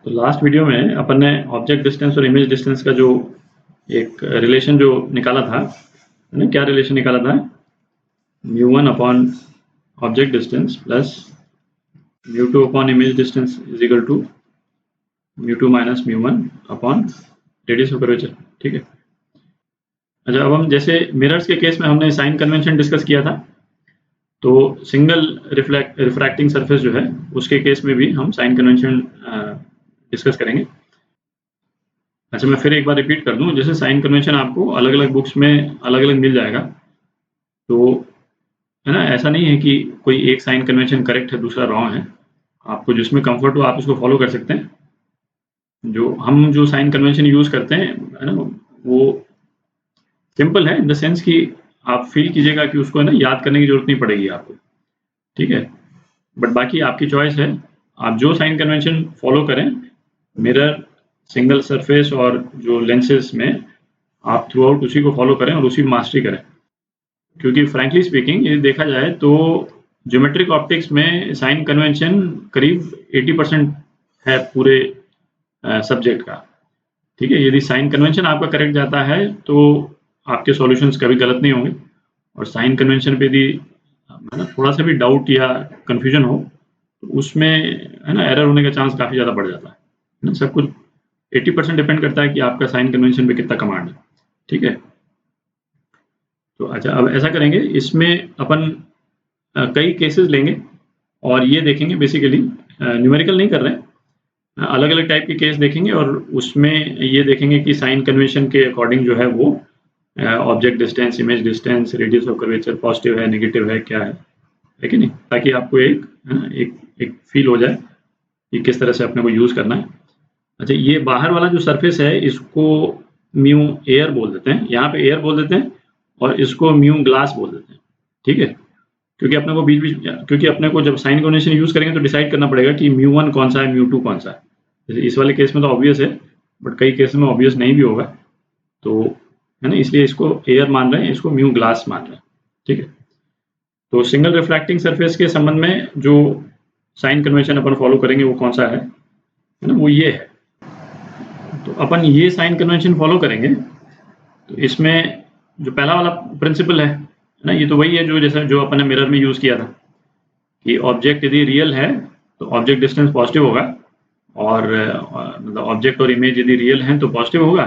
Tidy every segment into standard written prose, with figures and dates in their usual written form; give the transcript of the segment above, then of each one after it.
तो last video में अपन ने ऑब्जेक्ट डिस्टेंस और इमेज डिस्टेंस का जो एक रिलेशन जो निकाला था, है ना, क्या रिलेशन निकाला था? μ1 upon object distance plus μ2 upon image distance is equal to μ2 minus μ1 upon radius of curvature. ठीक है। अच्छा, अब हम जैसे मिरर्स के केस में हमने साइन कन्वेंशन डिस्कस किया था, तो सिंगल रिफ्रैक्टिंग सरफेस जो है उसके केस में भी हम साइन कन्वेंशन डिस्कस करेंगे। अच्छा, मैं फिर एक बार रिपीट कर दूं, जैसे साइन कन्वेंशन आपको अलग अलग बुक्स में अलग अलग मिल जाएगा, तो है ना, ऐसा नहीं है कि कोई एक साइन कन्वेंशन करेक्ट है दूसरा रॉन्ग है। आपको जिसमें कंफर्ट हो आप उसको फॉलो कर सकते हैं। जो साइन कन्वेंशन यूज करते हैं, है ना, वो सिंपल है इन द सेंस कि आप फील कीजिएगा कि उसको है ना याद करने की जरूरत नहीं पड़ेगी आपको। ठीक है, बट बाकी आपकी चॉइस है, आप जो साइन कन्वेंशन फॉलो करें मिरर, सिंगल सरफेस और जो लेंसेज में, आप थ्रू आउट उसी को फॉलो करें और उसी मास्टरी करें। क्योंकि फ्रैंकली स्पीकिंग ये देखा जाए तो ज्योमेट्रिक ऑप्टिक्स में साइन कन्वेंशन करीब 80% है पूरे सब्जेक्ट का। ठीक है, यदि साइन कन्वेंशन आपका करेक्ट जाता है तो आपके सॉल्यूशंस कभी गलत नहीं होंगे, और साइन कन्वेंशन पे यदि थोड़ा सा भी डाउट या कंफ्यूजन हो तो उसमें है ना एरर होने का चांस काफ़ी ज़्यादा बढ़ जाता है ना। सब कुछ 80% डिपेंड करता है कि आपका साइन कन्वेंशन पे कितना कमांड है। ठीक है, तो अच्छा, अब ऐसा करेंगे, इसमें अपन कई केसेस लेंगे और ये देखेंगे, बेसिकली न्यूमेरिकल नहीं कर रहे हैं, अलग अलग टाइप के केस देखेंगे और उसमें ये देखेंगे कि साइन कन्वेंशन के अकॉर्डिंग जो है वो object distance, image distance, radius of curvature positive है, नेगेटिव है, क्या है कि नहीं, ताकि आपको एक फील हो जाए कि किस तरह से अपने को यूज़ करना है। अच्छा, ये बाहर वाला जो सरफेस है इसको म्यू एयर बोल देते हैं, यहाँ पे एयर बोल देते हैं, और इसको म्यू ग्लास बोल देते हैं। ठीक है, क्योंकि अपने को क्योंकि अपने को जब साइन कन्वेंशन यूज़ करेंगे तो डिसाइड करना पड़ेगा कि μ1 कौन सा है, μ2 कौन सा है। जैसे इस वाले केस में तो ऑब्वियस है, बट कई केस में ऑब्वियस नहीं भी होगा, तो है ना, इसलिए इसको एयर मान रहे हैं, इसको म्यू ग्लास मान रहे हैं। ठीक है, तो सिंगल रिफ्रैक्टिंग सरफेस के संबंध में जो साइन कन्वेंशन अपन फॉलो करेंगे वो कौन सा है ना, वो ये है। तो अपन ये साइन कन्वेंशन फॉलो करेंगे, तो इसमें जो पहला वाला प्रिंसिपल है ना, ये तो वही है जो जैसे जो अपन ने मिरर में यूज़ किया था कि ऑब्जेक्ट यदि रियल है तो ऑब्जेक्ट डिस्टेंस पॉजिटिव होगा, और मतलब ऑब्जेक्ट और इमेज यदि रियल हैं तो पॉजिटिव होगा,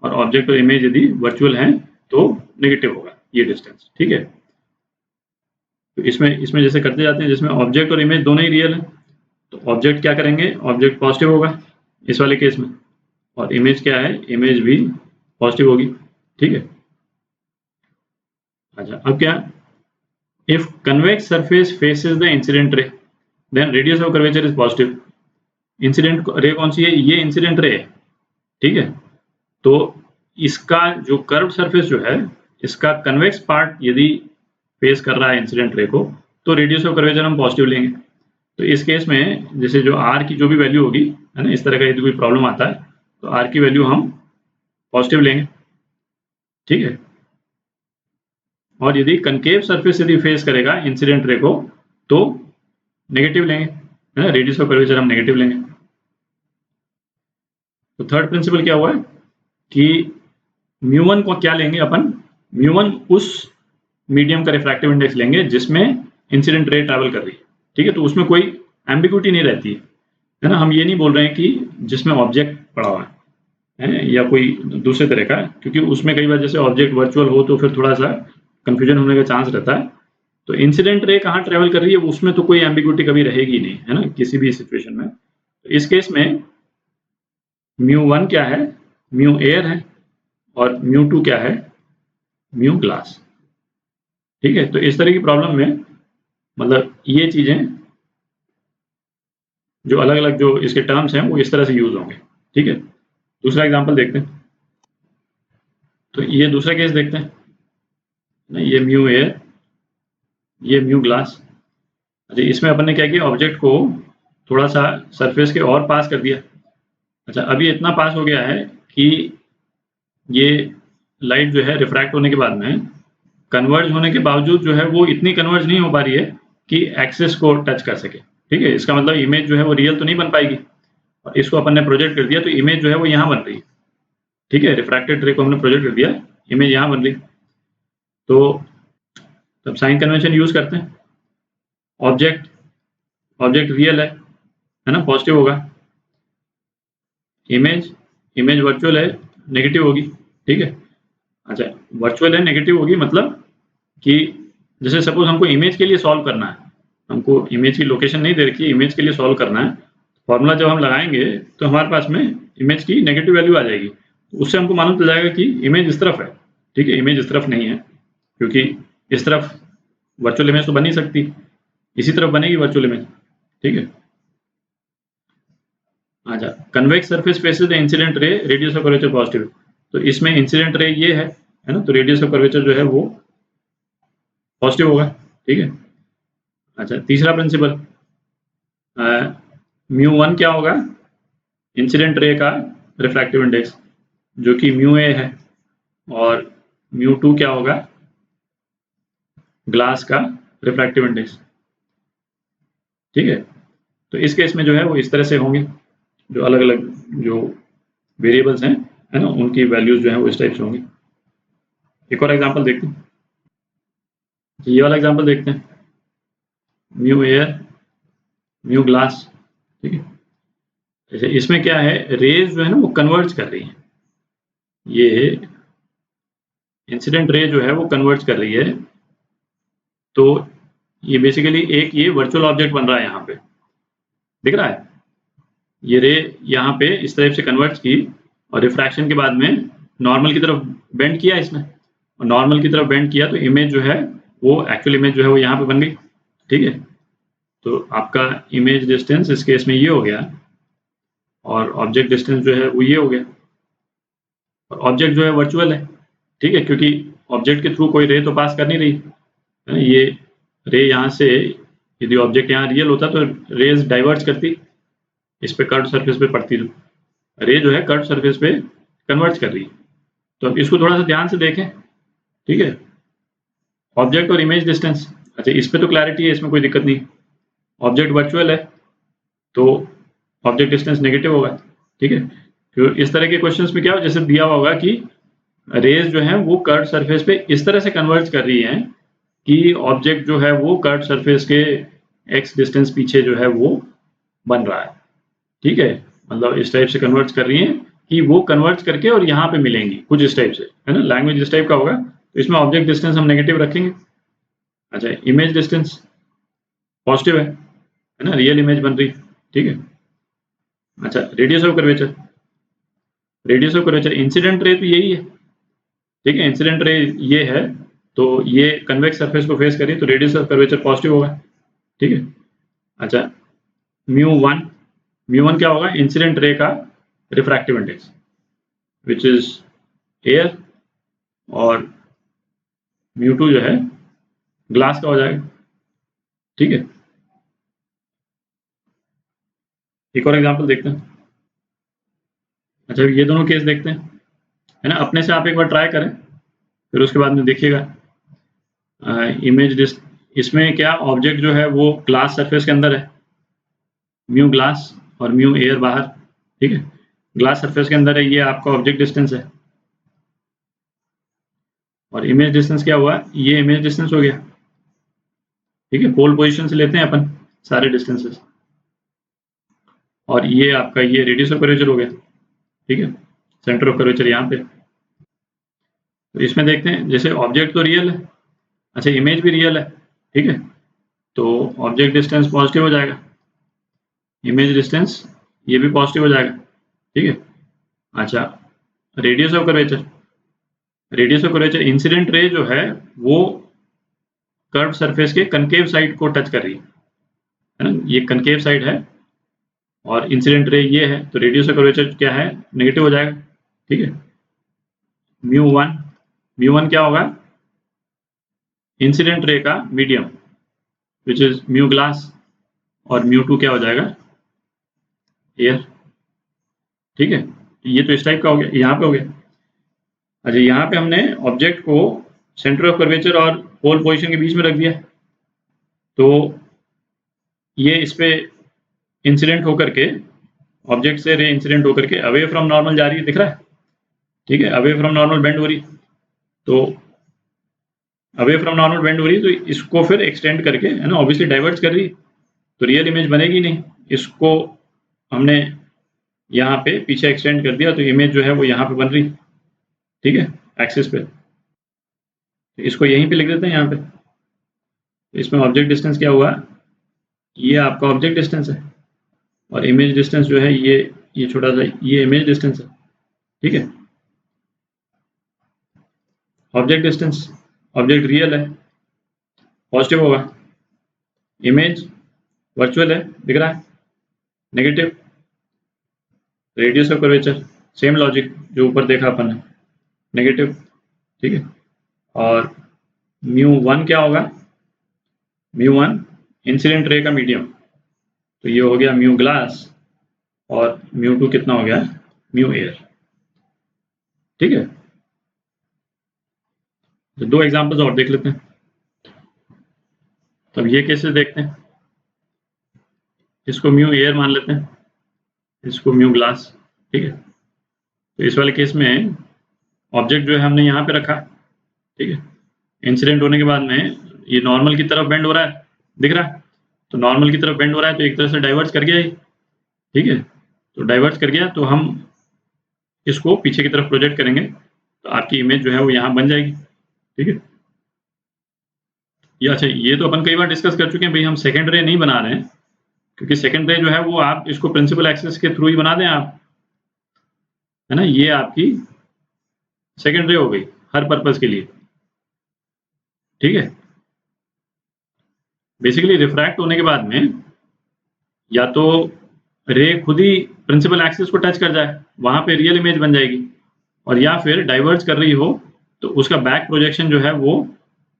और ऑब्जेक्ट और इमेज यदि वर्चुअल हैं तो नेगेटिव होगा ये डिस्टेंस। ठीक है, तो इसमें जैसे करते जाते हैं, जिसमें ऑब्जेक्ट और इमेज दोनों ही रियल है तो ऑब्जेक्ट क्या करेंगे, ऑब्जेक्ट पॉजिटिव होगा इस वाले केस में, और इमेज क्या है, इमेज भी पॉजिटिव होगी। ठीक है, अच्छा, अब क्या, if convex surface faces the incident ray then radius of curvature is positive. Incident ray कौन सी है, ये इंसिडेंट रे है। ठीक है, तो इसका जो कर्व सरफेस जो है, इसका कन्वेक्स पार्ट यदि फेस कर रहा है इंसिडेंट रे को, तो रेडियस ऑफ कर्वेचर हम पॉजिटिव लेंगे। तो इस केस में जैसे जो आर की जो भी वैल्यू होगी, है ना, इस तरह का यदि कोई प्रॉब्लम आता है तो आर की वैल्यू हम पॉजिटिव लेंगे। ठीक है, और यदि कनकेव सरफेस यदि फेस करेगा इंसिडेंट रे को तो नेगेटिव लेंगे, है ना, रेडियस ऑफ कर्वेचर हम नेगेटिव लेंगे। तो थर्ड प्रिंसिपल क्या हुआ है कि μ1 को क्या लेंगे अपन, μ1 उस मीडियम का रिफ्रैक्टिव इंडेक्स लेंगे जिसमें इंसिडेंट रे ट्रैवल कर रही है। ठीक है, तो उसमें कोई एम्बिग्यूटी नहीं रहती है ना, हम ये नहीं बोल रहे हैं कि जिसमें ऑब्जेक्ट पड़ा हुआ है या कोई दूसरे तरह का, क्योंकि उसमें कई बार जैसे ऑब्जेक्ट वर्चुअल हो तो फिर थोड़ा सा कंफ्यूजन होने का चांस रहता है। तो इंसिडेंट रे कहाँ ट्रैवल कर रही है उसमें तो कोई एम्बिग्यूटी कभी रहेगी नहीं, है ना, किसी भी सिचुएशन में। तो इस केस में μ1 क्या है, म्यू एयर है, और μ2 क्या है, म्यू ग्लास। ठीक है, तो इस तरह की प्रॉब्लम में मतलब ये चीजें जो अलग अलग जो इसके टर्म्स हैं वो इस तरह से यूज होंगे। ठीक है, दूसरा एग्जांपल देखते हैं, तो ये दूसरा केस देखते हैं, ये म्यू एयर, ये म्यू ग्लास। अच्छा, इसमें अपन ने क्या किया, ऑब्जेक्ट को थोड़ा सा सरफेस के और पास कर दिया। अच्छा, अभी इतना पास हो गया है कि ये लाइट जो है रिफ्रैक्ट होने के बाद में कन्वर्ज होने के बावजूद जो है वो इतनी कन्वर्ज नहीं हो पा रही है कि एक्सिस को टच कर सके। ठीक है, इसका मतलब इमेज जो है वो रियल तो नहीं बन पाएगी, और इसको अपन ने प्रोजेक्ट कर दिया तो इमेज जो है वो यहाँ बन रही है, ठीक है। रिफ्रैक्टेड रे को हमने प्रोजेक्ट कर दिया, इमेज यहाँ बन रही। तो तब साइन कन्वेंशन यूज करते हैं। ऑब्जेक्ट ऑब्जेक्ट रियल है ना, पॉजिटिव होगा। इमेज वर्चुअल है, नेगेटिव होगी, ठीक है। अच्छा, वर्चुअल है, नेगेटिव होगी मतलब कि जैसे सपोज हमको इमेज के लिए सॉल्व करना है, हमको इमेज की लोकेशन नहीं दे रखी है, इमेज के लिए सॉल्व करना है। फॉर्मूला जब हम लगाएंगे तो हमारे पास में इमेज की नेगेटिव वैल्यू आ जाएगी, तो उससे हमको मालूम चल जाएगा कि इमेज इस तरफ है, ठीक है। इमेज इस तरफ नहीं है, क्योंकि इस तरफ वर्चुअल इमेज तो बन नहीं सकती, इसी तरफ बनेगी वर्चुअल इमेज, ठीक है। अच्छा, convex surface faces the incident रे, रेडियस ऑफ कर्वेचर पॉजिटिव। तो इसमें इंसिडेंट रे ये है ना, तो रेडियस ऑफ कर्वेचर जो है वो पॉजिटिव होगा, ठीक है। अच्छा, तीसरा प्रिंसिपल, म्यू वन क्या होगा, इंसिडेंट रे का रिफ्रैक्टिव इंडेक्स, जो कि म्यू ए है, और म्यू टू क्या होगा, ग्लास का रिफ्रैक्टिव इंडेक्स, ठीक है। तो इस केस में जो है वो इस तरह से होंगे, जो अलग अलग जो वेरिएबल्स हैं, है ना, उनकी वैल्यूज जो है वो इस टाइप से होंगी। एक और एग्जांपल देखते हैं, ये वाला एग्जांपल देखते हैं, म्यू एयर, म्यू ग्लास, ठीक है। जैसे इसमें क्या है, रेज जो है ना वो कन्वर्ज कर रही है, ये इंसिडेंट रे जो है वो कन्वर्ज कर रही है। तो ये बेसिकली एक ये वर्चुअल ऑब्जेक्ट बन रहा है, यहाँ पे दिख रहा है, ये रे यहाँ पे इस तरह से कन्वर्ट की, और रिफ्रैक्शन के बाद में नॉर्मल की तरफ बेंड किया इसने, और नॉर्मल की तरफ बेंड किया तो इमेज जो है वो एक्चुअल इमेज जो है वो यहाँ पे बन गई, ठीक है। तो आपका इमेज डिस्टेंस इस केस में ये हो गया, और ऑब्जेक्ट डिस्टेंस जो है वो ये हो गया, और ऑब्जेक्ट जो है वर्चुअल है, ठीक है, क्योंकि ऑब्जेक्ट के थ्रू कोई रे तो पास कर नहीं रही है। ये रे यहाँ से, यदि ऑब्जेक्ट यहाँ रियल होता तो रेज डाइवर्ज करती, इस पे कर्व सरफेस पे पड़ती, तो रे जो है कर्व सरफेस पे कन्वर्ज कर रही है। तो अब इसको थोड़ा सा ध्यान से देखें, ठीक है। ऑब्जेक्ट और इमेज डिस्टेंस, अच्छा इस पे तो क्लैरिटी है, इसमें कोई दिक्कत नहीं। ऑब्जेक्ट वर्चुअल है तो ऑब्जेक्ट डिस्टेंस नेगेटिव होगा, ठीक है। तो इस तरह के क्वेश्चंस में क्या हो, जैसे दिया होगा कि रेज जो है वो कर्व सरफेस पे इस तरह से कन्वर्ज कर रही है कि ऑब्जेक्ट जो है वो कर्व सरफेस के एक्स डिस्टेंस पीछे जो है वो बन रहा है, ठीक है। मतलब इस टाइप से कन्वर्ट कर रही है कि वो कन्वर्ट करके और यहाँ पे मिलेंगी कुछ इस टाइप से, है ना। लैंग्वेज इस टाइप का होगा, तो इसमें ऑब्जेक्ट डिस्टेंस हम नेगेटिव रखेंगे। अच्छा, इमेज डिस्टेंस पॉजिटिव है ना, रियल इमेज बन रही, ठीक है। अच्छा, radius of curvature, radius of curvature incident ray तो यही है, ठीक है। इंसिडेंट रे ये है, तो ये कन्वेक्स सरफेस को फेस करिए तो रेडियस ऑफ कर्वेचर पॉजिटिव होगा, ठीक है। अच्छा, म्यू वन क्या होगा, इंसिडेंट रे का refractive index, which is air, और म्यू टू जो है ग्लास का हो जाएगा, ठीक है। एक और एग्जांपल देखते हैं। अच्छा, ये दोनों केस देखते हैं, है ना। अपने से आप एक बार ट्राई करें, फिर उसके बाद में देखिएगा। इमेज इसमें क्या, ऑब्जेक्ट जो है वो ग्लास सरफेस के अंदर है, म्यू ग्लास और म्यू एयर बाहर, ठीक है। ग्लास सरफेस के अंदर है, ये आपका ऑब्जेक्ट डिस्टेंस है, और इमेज डिस्टेंस क्या हुआ, ये इमेज डिस्टेंस हो गया, ठीक है। पोल पोजीशन से लेते हैं अपन सारे डिस्टेंसेस, और ये आपका ये रेडियस ऑफ कर्वेचर हो गया, ठीक है। सेंटर ऑफ कर्वेचर यहाँ पे। तो इसमें देखते हैं, जैसे ऑब्जेक्ट तो रियल है, अच्छा इमेज भी रियल है, ठीक है। तो ऑब्जेक्ट डिस्टेंस पॉजिटिव हो जाएगा, इमेज डिस्टेंस ये भी पॉजिटिव हो जाएगा, ठीक है। अच्छा, radius of curvature, radius of curvature incident ray जो है वो कर्व सरफेस के कनकेव साइड को टच कर रही है ना, ये कनकेव साइड है, और इंसिडेंट रे ये है, तो रेडियस ऑफ कर्वेचर क्या है, नेगेटिव हो जाएगा, ठीक है। म्यू वन क्या होगा, इंसिडेंट रे का medium, which is mu glass, और म्यू टू क्या हो जाएगा, एयर, ठीक है। ये तो इस टाइप का हो गया, यहाँ पे हो गया। अच्छा, यहाँ पे हमने ऑब्जेक्ट को सेंटर ऑफ कर्वेचर और पोल पोजीशन के बीच में रख दिया, तो ये इस पे इंसिडेंट होकर के ऑब्जेक्ट से रे इंसिडेंट होकर के अवे फ्रॉम नॉर्मल जा रही है, दिख रहा है, ठीक है, अवे फ्रॉम नॉर्मल बेंड हो रही, तो अवे फ्रॉम नॉर्मल बेंड हो रही है तो इसको फिर एक्सटेंड करके, है ना, ऑब्वियसली डाइवर्ट कर रही, तो रियल इमेज बनेगी नहीं। इसको हमने यहाँ पे पीछे एक्सटेंड कर दिया तो इमेज जो है वो यहाँ पे बन रही, ठीक है, एक्सिस पे। तो इसको यहीं पे लिख देते हैं यहाँ पे। तो इसमें ऑब्जेक्ट डिस्टेंस क्या हुआ, ये आपका ऑब्जेक्ट डिस्टेंस है, और इमेज डिस्टेंस जो है ये छोटा सा ये इमेज डिस्टेंस है, ठीक है। ऑब्जेक्ट डिस्टेंस, ऑब्जेक्ट रियल है, पॉजिटिव होगा, इमेज वर्चुअल है, दिख रहा है, negative, radius of curvature, same logic जो ऊपर देखा अपन ने, नेगेटिव, ठीक है। और μ1 क्या होगा, μ1 इंसिडेंट रे का मीडियम, तो ये हो गया म्यू ग्लास, और μ2 कितना हो गया, म्यू एयर, ठीक है। तो दो एग्जांपल्स और देख लेते हैं। तब ये केसेस देखते हैं, इसको म्यू एयर मान लेते हैं, इसको म्यू ग्लास, ठीक है। तो इस वाले केस में ऑब्जेक्ट जो है हमने यहाँ पे रखा, ठीक है, इंसिडेंट होने के बाद में ये नॉर्मल की तरफ बेंड हो रहा है, दिख रहा है, तो नॉर्मल की तरफ बेंड हो रहा है तो एक तरह से डाइवर्स कर गया ही, ठीक है। तो डाइवर्स कर गया तो हम इसको पीछे की तरफ प्रोजेक्ट करेंगे तो आपकी इमेज जो है वो यहाँ बन जाएगी, ठीक है। ये अच्छा, ये तो अपन कई बार डिस्कस कर चुके हैं भाई, हम सेकेंड रे नहीं बना रहे हैं, क्योंकि सेकेंड रे जो है वो आप इसको प्रिंसिपल एक्सिस के थ्रू ही बना दें आप, है ना, ये आपकी सेकेंड रे हो गई हर पर्पज के लिए, ठीक है। बेसिकली रिफ्रैक्ट होने के बाद में या तो रे खुद ही प्रिंसिपल एक्सिस को टच कर जाए, वहां पे रियल इमेज बन जाएगी, और या फिर डाइवर्ज कर रही हो तो उसका बैक प्रोजेक्शन जो है वो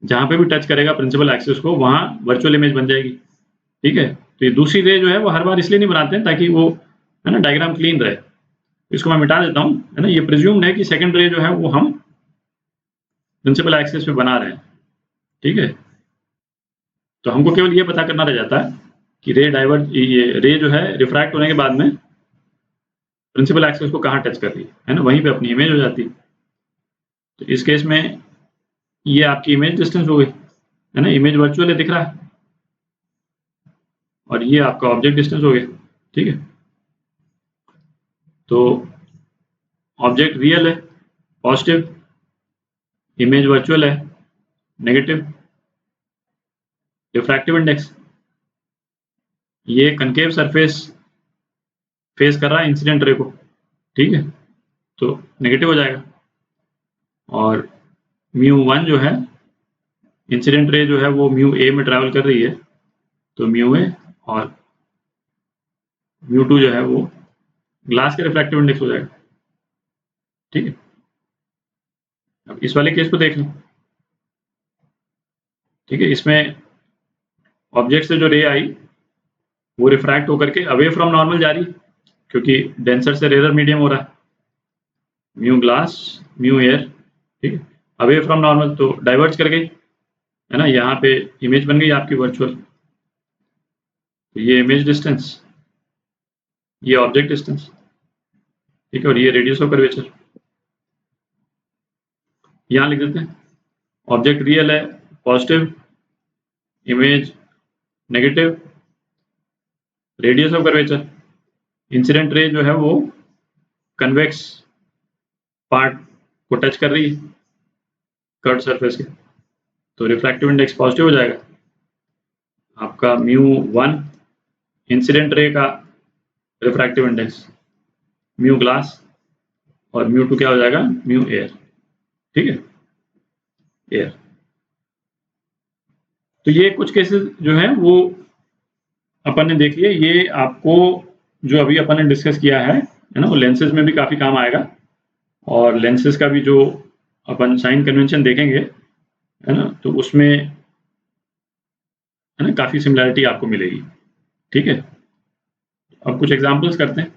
जहां पे भी टच करेगा प्रिंसिपल एक्सिस को वहां वर्चुअल इमेज बन जाएगी, ठीक है। तो ये दूसरी रे जो है वो हर बार इसलिए नहीं बनाते हैं ताकि वो, है ना, डायग्राम क्लीन रहे। इसको मैं मिटा देता हूँ, है ना, ये प्रिज्यूम्ड है कि सेकंड रे जो है वो हम प्रिंसिपल एक्सिस पे बना रहे हैं, ठीक है। तो हमको केवल ये पता करना रह जाता है कि ये रे जो है रिफ्रैक्ट होने के बाद में प्रिंसिपल एक्सिस को कहाँ टच कर रही है ना, वहीं पे अपनी इमेज हो जाती है। तो इस केस में ये आपकी इमेज डिस्टेंस हो गई, है ना, इमेज वर्चुअल है, दिख रहा है, और ये आपका ऑब्जेक्ट डिस्टेंस हो गया, ठीक है। तो ऑब्जेक्ट रियल है, पॉजिटिव, इमेज वर्चुअल है, नेगेटिव, रिफ्रैक्टिव इंडेक्स, ये कनकेव सरफेस फेस कर रहा है इंसिडेंट रे को, ठीक है, तो नेगेटिव हो जाएगा। और μ1 जो है इंसिडेंट रे जो है वो म्यू ए में ट्रैवल कर रही है, तो म्यू ए, और μ2 जो है वो ग्लास का रिफ्रैक्टिव इंडेक्स हो जाएगा, ठीक है। अब इस वाले केस को देख लें, ठीक है, इसमें ऑब्जेक्ट से जो रे आई वो रिफ्रैक्ट होकर के अवे फ्रॉम नॉर्मल जा रही, क्योंकि डेंसर से रेयर मीडियम हो रहा है, म्यू ग्लास, म्यू एयर, ठीक है, अवे फ्रॉम नॉर्मल तो डाइवर्ज कर गई, है ना, यहाँ पे इमेज बन गई आपकी वर्चुअल, तो ये इमेज डिस्टेंस, ये ऑब्जेक्ट डिस्टेंस, ठीक है, और ये रेडियस ऑफ कर्वेचर। यहाँ लिख देते हैं, ऑब्जेक्ट रियल है, positive, image negative, radius of curvature, incident ray जो है वो कन्वेक्स पार्ट को टच कर रही है कर्व सरफेस के, तो रिफ्रैक्टिव इंडेक्स पॉजिटिव हो जाएगा। आपका μ1 इंसिडेंट रे का रिफ्रैक्टिव इंडेक्स, म्यू ग्लास, और μ2 क्या हो जाएगा, म्यू एयर, ठीक है, एयर। तो ये कुछ केसेस जो है वो अपन ने देख लिए, ये आपको जो अभी अपन ने डिस्कस किया है ना, वो लेंसेज में भी काफी काम आएगा, और लेंसेज का भी जो अपन साइन कन्वेंशन देखेंगे, है ना, तो उसमें, है ना, काफी सिमिलैरिटी आपको मिलेगी, ठीक है। अब कुछ एग्जांपल्स करते हैं।